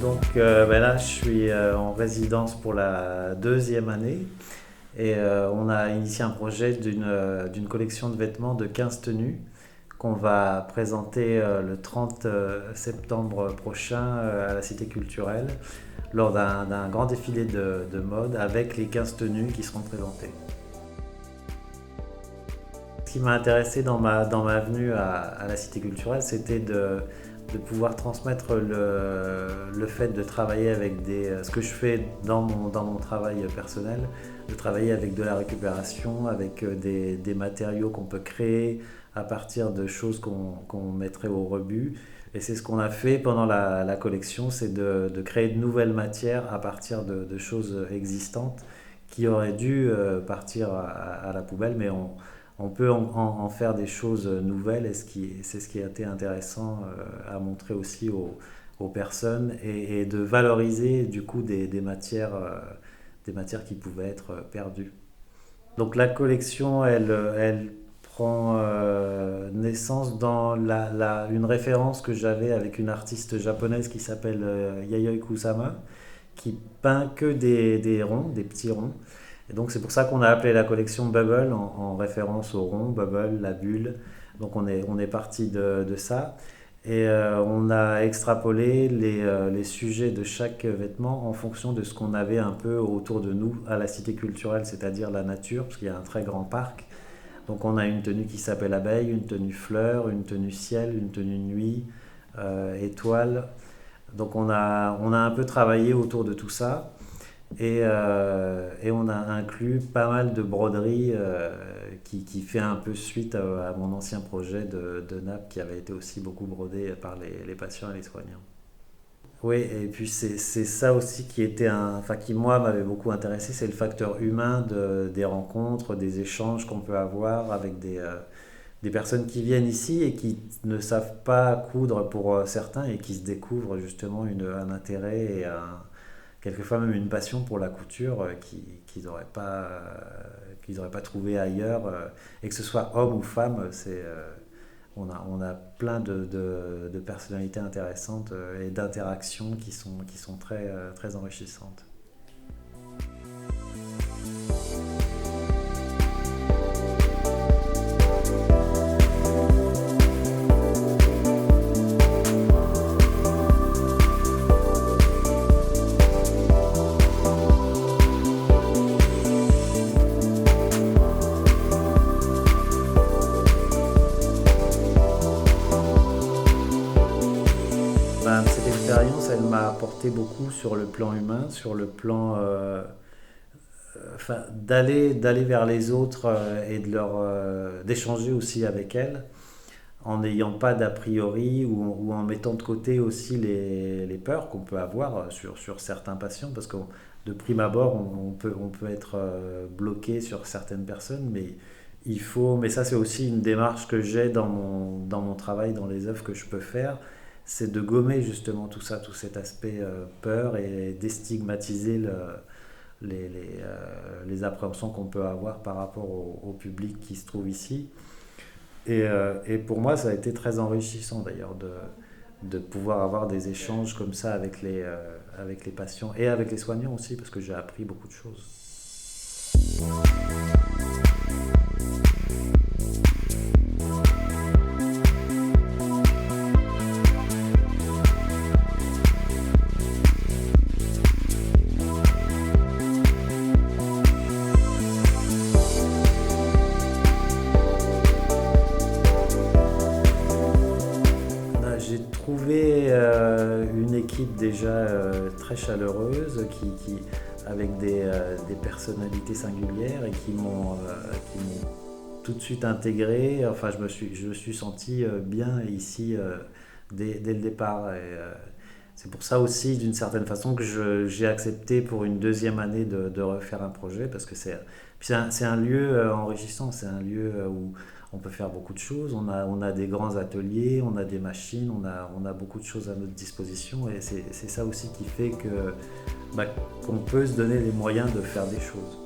Donc là, je suis en résidence pour la deuxième année et on a initié un projet d'une collection de vêtements de 15 tenues qu'on va présenter le 30 septembre prochain à la Cité culturelle lors d'un grand défilé de mode avec les 15 tenues qui seront présentées. Ce qui m'a intéressé dans ma venue à la Cité culturelle, c'était de pouvoir transmettre le fait de travailler avec ce que je fais dans mon travail personnel, de travailler avec de la récupération, avec des matériaux qu'on peut créer à partir de choses qu'on mettrait au rebut. Et c'est ce qu'on a fait pendant la collection, c'est de créer de nouvelles matières à partir de choses existantes qui auraient dû partir à la poubelle, mais on peut en faire des choses nouvelles et c'est ce qui a été intéressant à montrer aussi aux personnes et de valoriser du coup des matières qui pouvaient être perdues. Donc la collection, elle prend naissance dans une référence que j'avais avec une artiste japonaise qui s'appelle Yayoi Kusama, qui peint que des ronds, des petits ronds. Et donc c'est pour ça qu'on a appelé la collection Bubble en référence au rond, Bubble, la bulle. Donc on est parti de ça. Et on a extrapolé les sujets de chaque vêtement en fonction de ce qu'on avait un peu autour de nous à la cité culturelle, c'est-à-dire la nature, parce qu'il y a un très grand parc. Donc on a une tenue qui s'appelle abeille, une tenue fleur, une tenue ciel, une tenue nuit, étoile. Donc on a un peu travaillé autour de tout ça. Et on a inclus pas mal de broderies qui fait un peu suite à mon ancien projet de nappe qui avait été aussi beaucoup brodé par les patients et les soignants. Oui, et puis c'est ça aussi qui enfin qui moi m'avait beaucoup intéressé, c'est le facteur humain des rencontres, des échanges qu'on peut avoir avec des personnes qui viennent ici et qui ne savent pas coudre pour certains et qui se découvrent justement un intérêt et quelquefois même une passion pour la couture qu'ils n'auraient pas trouvé ailleurs. Et que ce soit homme ou femme, on a plein de personnalités intéressantes et d'interactions qui sont très enrichissantes. Cette expérience, elle m'a apporté beaucoup sur le plan humain, sur le plan enfin, d'aller vers les autres et d'échanger aussi avec elles, en n'ayant pas d'a priori ou en mettant de côté aussi les peurs qu'on peut avoir sur certains patients, parce que de prime abord, on peut être bloqué sur certaines personnes, mais ça c'est aussi une démarche que j'ai dans mon travail, dans les œuvres que je peux faire, c'est de gommer justement tout ça, tout cet aspect peur et déstigmatiser les appréhensions qu'on peut avoir par rapport au public qui se trouve ici. Et pour moi, ça a été très enrichissant d'ailleurs de pouvoir avoir des échanges comme ça avec les patients et avec les soignants aussi, parce que j'ai appris beaucoup de choses. J'ai trouvé une équipe déjà très chaleureuse, avec des personnalités singulières et qui m'ont tout de suite intégré. Enfin, je me suis senti bien ici dès le départ. C'est pour ça aussi, d'une certaine façon, que j'ai accepté pour une deuxième année de refaire un projet, parce que c'est un lieu enrichissant, c'est un lieu où on peut faire beaucoup de choses, on a des grands ateliers, on a des machines, on a beaucoup de choses à notre disposition, et c'est ça aussi qui fait qu'on peut se donner les moyens de faire des choses.